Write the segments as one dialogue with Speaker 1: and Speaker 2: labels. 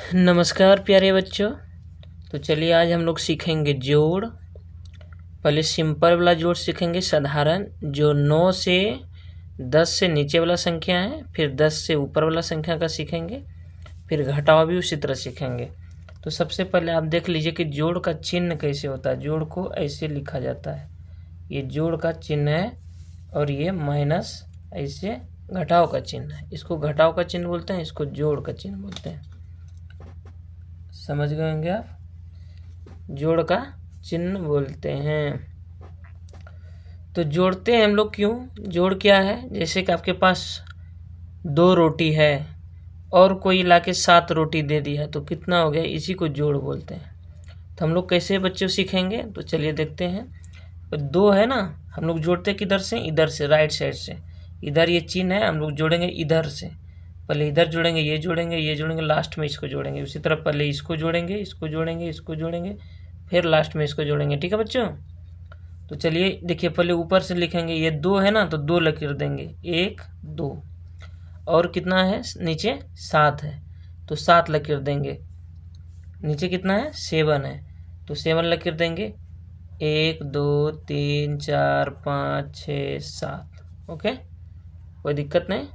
Speaker 1: नमस्कार प्यारे बच्चों। तो चलिए आज हम लोग सीखेंगे जोड़। पहले सिंपल वाला जोड़ सीखेंगे, साधारण, जो 9 से 10 से नीचे वाला संख्या है, फिर 10 से ऊपर वाला संख्या का सीखेंगे, फिर घटाव भी उसी तरह सीखेंगे। तो सबसे पहले आप देख लीजिए कि जोड़ का चिन्ह कैसे होता है। जोड़ को ऐसे लिखा जाता है, ये जोड़ का चिन्ह है, और ये माइनस ऐसे घटाव का चिन्ह है। इसको घटाव का चिन्ह बोलते हैं, इसको जोड़ का चिन्ह बोलते हैं। समझ गए होंगे आप, जोड़ का चिन्ह बोलते हैं। तो जोड़ते हैं हम लोग क्यों? जोड़ क्या है? जैसे कि आपके पास 2 रोटी है और कोई लाके 7 रोटी दे दिया है, तो कितना हो गया? इसी को जोड़ बोलते हैं। तो हम लोग कैसे बच्चों सीखेंगे, तो चलिए देखते हैं। 2 है ना, हम लोग जोड़ते किधर से? इधर से, राइट साइड से। इधर ये चिन्ह है, हम लोग जोड़ेंगे इधर से। पहले इधर जोड़ेंगे, ये जोड़ेंगे, ये जोड़ेंगे, लास्ट में इसको जोड़ेंगे। उसी तरह पहले इसको जोड़ेंगे, इसको जोड़ेंगे, इसको जोड़ेंगे, फिर लास्ट में इसको जोड़ेंगे। ठीक है बच्चों? तो चलिए देखिए, पहले ऊपर से लिखेंगे, ये 2 है ना, तो 2 लकीर देंगे, 1 2। और कितना है? नीचे 7 है, तो 7 लकीर देंगे। नीचे कितना है? 7 है, तो 7 लकीर देंगे। 1 2 3 4 5 6 7। ओके, कोई दिक्कत नहीं।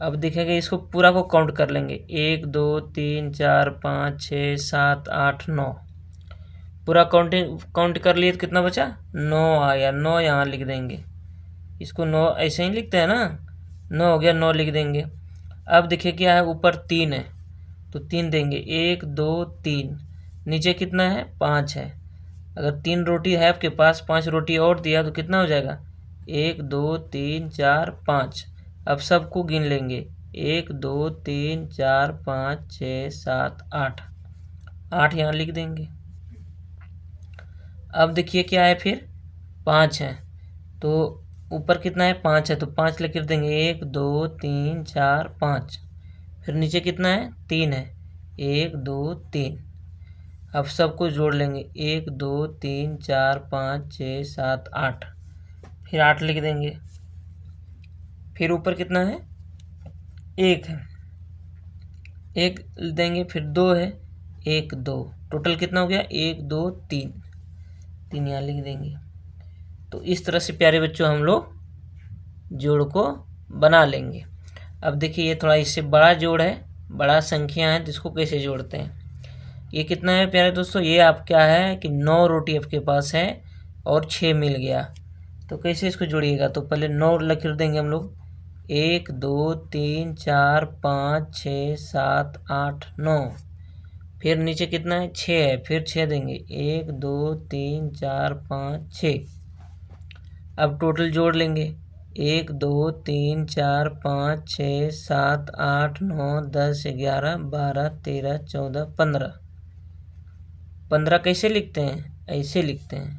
Speaker 1: अब दिखेगा, इसको पूरा को काउंट कर लेंगे। 1 2 3 4 5 6 7 8 9। पूरा काउंट कर लिए तो कितना बचा? 9 आया। 9 यहाँ लिख देंगे। इसको 9 ऐसे ही लिखते हैं ना, 9 हो गया, 9 लिख देंगे। अब देखिए क्या है, ऊपर 3 है, तो 3 देंगे। 1 2 3। नीचे कितना है? 5 है। अगर 3 रोटी है आपके पास, 5 रोटी और दिया तो कितना हो जाएगा? 1 2 3 4 5। अब सबको गिन लेंगे। 1 2 3 4 5 6 7 8। 8 यहाँ लिख देंगे। अब देखिए क्या है, फिर 5 है, तो ऊपर कितना है? 5 है, तो 5 लिख देंगे। 1 2 3 4 5। फिर नीचे कितना है? 3 है। 1 2 3। अब सबको जोड़ लेंगे। 1 2 3 4 5 6 7 8। फिर 8 लिख देंगे। फिर ऊपर कितना है? 1 है, 1 देंगे। फिर 2 है, 1 2। टोटल कितना हो गया? 1 2 3। 3 यहाँ लिख देंगे। तो इस तरह से प्यारे बच्चों हम लोग जोड़ को बना लेंगे। अब देखिए, ये थोड़ा इससे बड़ा जोड़ है, बड़ा संख्या है, जिसको कैसे जोड़ते हैं। ये कितना है प्यारे दोस्तों? ये आप क्या है कि 9 रोटी आपके पास है और 6 मिल गया, तो कैसे इसको जोड़िएगा? तो पहले 9 लकीर देंगे हम लोग। 1 2 3 4 5 6 7 8 9। फिर नीचे कितना है? 6 है, फिर 6 देंगे। 1 2 3 4 5 6। अब टोटल जोड़ लेंगे। 1 2 3 4 5 6 7 8 9 10 11 12 13 14 15। 15 कैसे लिखते हैं? ऐसे लिखते हैं।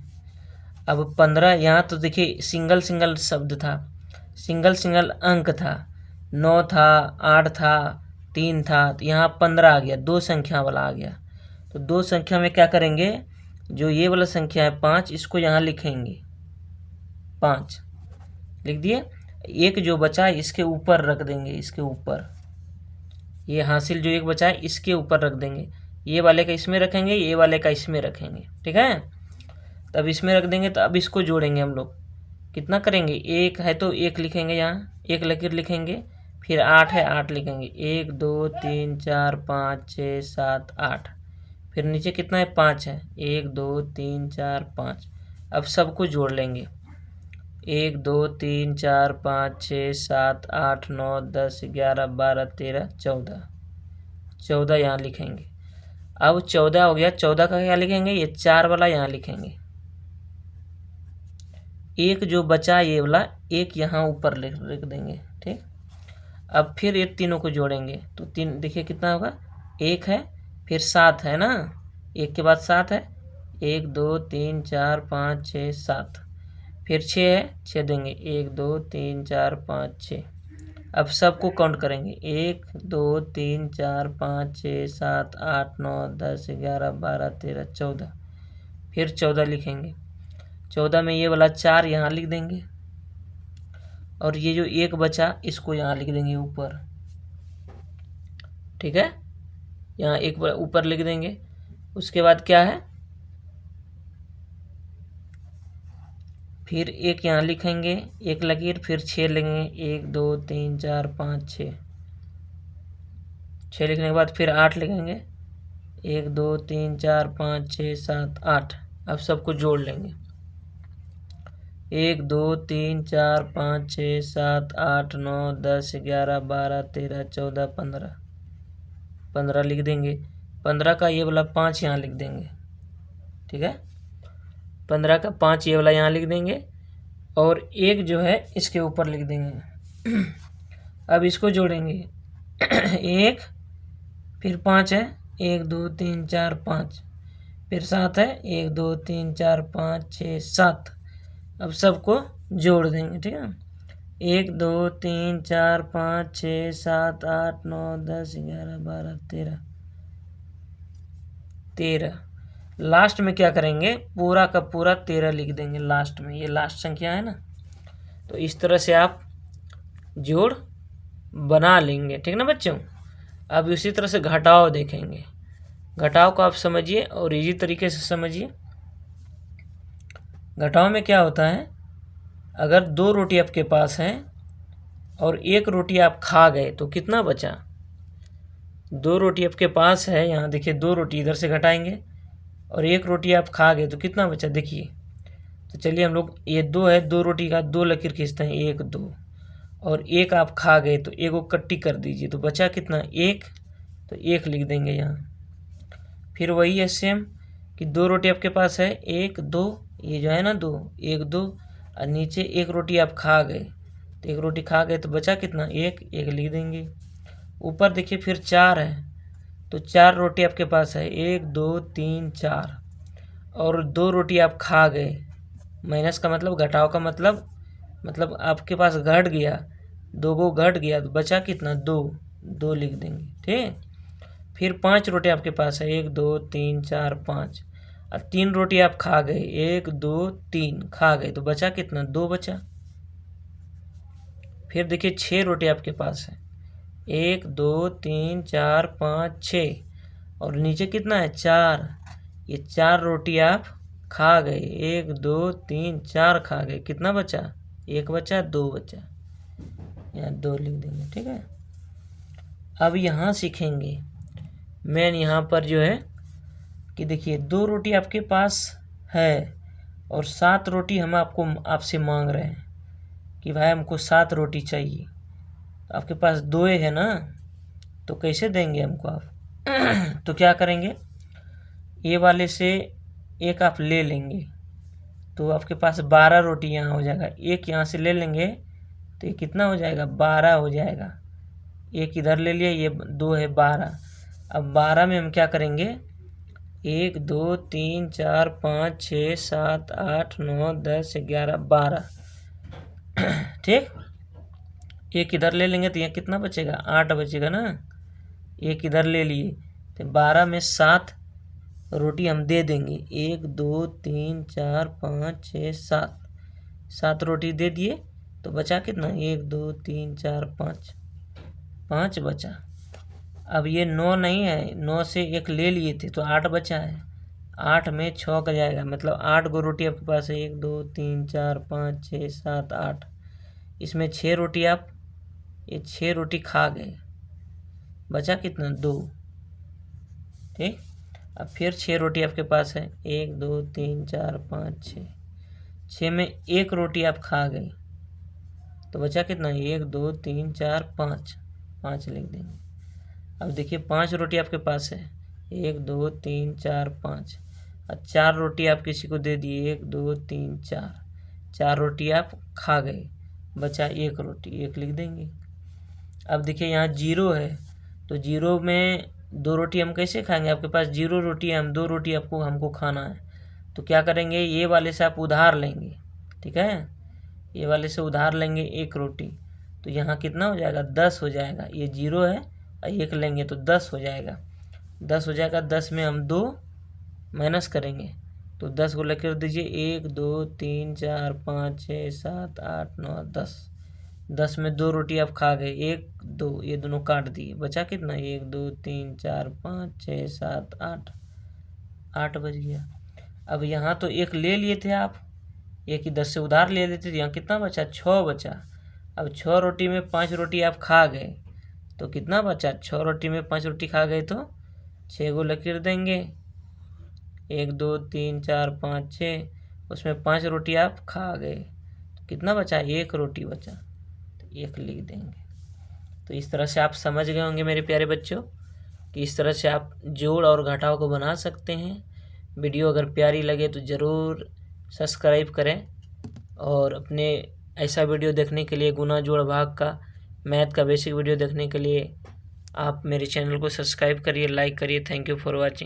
Speaker 1: अब 15 यहाँ तो देखिए सिंगल सिंगल शब्द था, सिंगल सिंगल अंक था। 9 था, 8 था, 3 था, तो यहाँ 15 आ गया, 2 संख्या वाला आ गया। तो 2 संख्या में क्या करेंगे? जो ये वाला संख्या है 5, इसको यहाँ लिखेंगे। 5 लिख दिए। एक जो बचा है इसके ऊपर रख देंगे, इसके ऊपर। ये हासिल जो एक बचा है इसके ऊपर रख देंगे। ये वाले का इसमें रखेंगे, ये वाले का इसमें रखेंगे। ठीक है, तब इसमें रख देंगे। तो अब इसको जोड़ेंगे हम लोग। कितना करेंगे? 1 है तो 1 लिखेंगे, यहाँ 1 लकीर लिखेंगे। फिर 8 है, 8 लिखेंगे। 1 2 3 4 5 6 7 8। फिर नीचे कितना है? 5 है। 1 2 3 4 5। अब सबको जोड़ लेंगे। 1 2 3 4 5 6 7 8 9 10 11 12 13 14। 14 यहाँ लिखेंगे। अब 14 हो गया, 14 का क्या लिखेंगे? ये 4 वाला यहाँ लिखेंगे। एक जो बचा ये वाला, एक यहाँ ऊपर लिख देंगे। ठीक, अब फिर ये तीनों को जोड़ेंगे। तो 3 देखिए कितना होगा? 1 है, फिर 7 है ना, 1 के बाद 7 है। 1 2 3 4 5 6 7। फिर 6 है, 6 देंगे। 1 2 3 4 5 6। अब सबको काउंट करेंगे। 1 2 3 4 5 6 7 8 9 10 11 12 13 14। फिर 14 लिखेंगे। 14 में ये वाला 4 यहाँ लिख देंगे, और ये जो 1 बचा इसको यहाँ लिख देंगे ऊपर। ठीक है, यहाँ एक ऊपर लिख देंगे। उसके बाद क्या है, फिर एक यहाँ लिखेंगे, एक लकीर, फिर 6 लिखेंगे, 1 2 3 4 5 6। 6 लिखने के बाद फिर 8 लिखेंगे, 1 2 3 4 5 6 7 8। अब सबको जोड़ लेंगे, 1 2 3 4 5 6 7 8 9 10 11 12 13 14 15। 15 लिख देंगे। 15 का ये वाला 5 यहाँ लिख देंगे, ठीक है। 15 का 5 ये वाला यहाँ लिख देंगे और एक जो है इसके ऊपर लिख देंगे। अब इसको जोड़ेंगे, 1 फिर 5 है, 1 2 3 4 5, फिर 7 है, 1 2 3 4 5 6 7। अब सबको जोड़ देंगे, ठीक है। 1 2 3 4 5 6 7 8 9 10 11 12 13। लास्ट में क्या करेंगे, पूरा का पूरा 13 लिख देंगे लास्ट में, ये लास्ट संख्या है ना। तो इस तरह से आप जोड़ बना लेंगे, ठीक ना बच्चों। अब इसी तरह से घटाव देखेंगे। घटाव को आप समझिए और इजी तरीके से समझिए। घटाव में क्या होता है, अगर 2 रोटी आपके पास है और 1 रोटी आप खा गए तो कितना बचा। 2 रोटी आपके पास है, यहाँ देखिए 2 रोटी इधर से घटाएंगे और 1 रोटी आप खा गए तो कितना बचा देखिए। तो चलिए हम लोग, ये 2 है, 2 रोटी का 2 लकीर खींचते हैं, 1 2, और 1 आप खा गए तो 1 को कट्टी कर दीजिए तो बचा कितना 1, तो 1 लिख देंगे यहाँ। फिर वही है सेम कि 2 रोटी आपके पास है, 1 2, ये जो है ना 2, 1 2, और नीचे 1 रोटी आप खा गए तो 1 रोटी खा गए तो बचा कितना 1, 1 लिख देंगे। ऊपर देखिए फिर 4 है, तो 4 रोटी आपके पास है, 1 2 3 4, और 2 रोटी आप खा गए। माइनस का मतलब घटाव का मतलब आपके पास घट गया, 2 को घट गया तो बचा कितना 2, 2 लिख देंगे, ठीक। फिर 5 रोटी आपके पास है, 1 2 3 4 5, और 3 रोटी आप खा गए, 1 2 3 खा गए तो बचा कितना 2 बचा। फिर देखिए 6 रोटी आपके पास है, 1 2 3 4 5 6, और नीचे कितना है 4, ये 4 रोटी आप खा गए, 1 2 3 4 खा गए, कितना बचा 1 बचा, 2 बचा, यहाँ 2 लिख देंगे, ठीक है। अब यहाँ सीखेंगे मेन, यहाँ पर जो है कि देखिए 2 रोटी आपके पास है और 7 रोटी हम आपसे मांग रहे हैं कि भाई हमको 7 रोटी चाहिए। तो आपके पास 2 है ना, तो कैसे देंगे हमको आप। तो क्या करेंगे, ये वाले से एक आप ले लेंगे तो आपके पास 12 रोटी यहाँ हो जाएगा। एक यहाँ से ले लेंगे तो ये कितना हो जाएगा 12 हो जाएगा। एक इधर ले लिया, ये 2 है 12। अब 12 में हम क्या करेंगे, 1 2 3 4 5 6 7 8 9 10 11 12, ठीक। एक इधर ले लेंगे तो यहाँ कितना बचेगा 8 बचेगा ना। एक इधर ले लिए तो 12 में 7 रोटी हम दे देंगे, 1 2 3 4 5 6 7, 7 रोटी दे दिए तो बचा कितना 1 2 3 4 5, 5 बचा। अब ये 9 नहीं है, 9 से 1 ले लिए थे तो 8 बचा है। 8 में 6 का जाएगा, मतलब 8 गो रोटी आपके पास है, 1 2 3 4 5 6 7 8। इसमें 6 रोटी आप ये 6 रोटी खा गए, बचा कितना 2, ठीक। अब फिर 6 रोटी आपके पास है, 1 2 3 4 5 6, 6 में 1 रोटी आप खा गए तो बचा कितना 1 2 3 4 5, 5 लिख देंगे। अब देखिए 5 रोटी आपके पास है, 1 2 3 4 5, और 4 रोटी आप किसी को दे दिए, 1 2 3 4, 4 रोटी आप खा गए, बचा 1 रोटी, 1 लिख देंगे। अब देखिए यहाँ 0 है, तो 0 में 2 रोटी हम कैसे खाएंगे, आपके पास 0 रोटी है, हम 2 रोटी हमको खाना है। तो क्या करेंगे, ये वाले से आप उधार लेंगे, ठीक है। ये वाले से उधार लेंगे 1 रोटी, तो यहाँ कितना हो जाएगा 10 हो जाएगा। ये 0 है और 1 लेंगे तो 10 हो जाएगा, 10 हो जाएगा। 10 में हम 2 माइनस करेंगे तो 10 को लकीर दीजिए, 1 2 3 4 5 6 7 8 9 10, 10 में 2 रोटी आप खा गए, 1 2 ये दोनों काट दिए, बचा कितना 1 2 3 4 5 6 7 8, 8 बच गया। अब यहाँ तो 1 ले लिए थे आप, 1 इधर से उधार ले लेते थे, यहाँ कितना बचा 6 बचा। अब 6 रोटी में 5 रोटी आप खा गए तो कितना बचा, 6 रोटी में 5 रोटी खा गए तो 6 को लकीर देंगे, 1 2 3 4 5 6, उसमें 5 रोटी आप खा गए तो कितना बचा, 1 रोटी बचा, तो 1 लिख देंगे। तो इस तरह से आप समझ गए होंगे मेरे प्यारे बच्चों कि इस तरह से आप जोड़ और घटाव को बना सकते हैं। वीडियो अगर प्यारी लगे तो ज़रूर सब्सक्राइब करें, और अपने ऐसा वीडियो देखने के लिए, गुना जोड़ भाग का, मैथ का बेसिक वीडियो देखने के लिए आप मेरे चैनल को सब्सक्राइब करिए, लाइक करिए। Thank you for watching.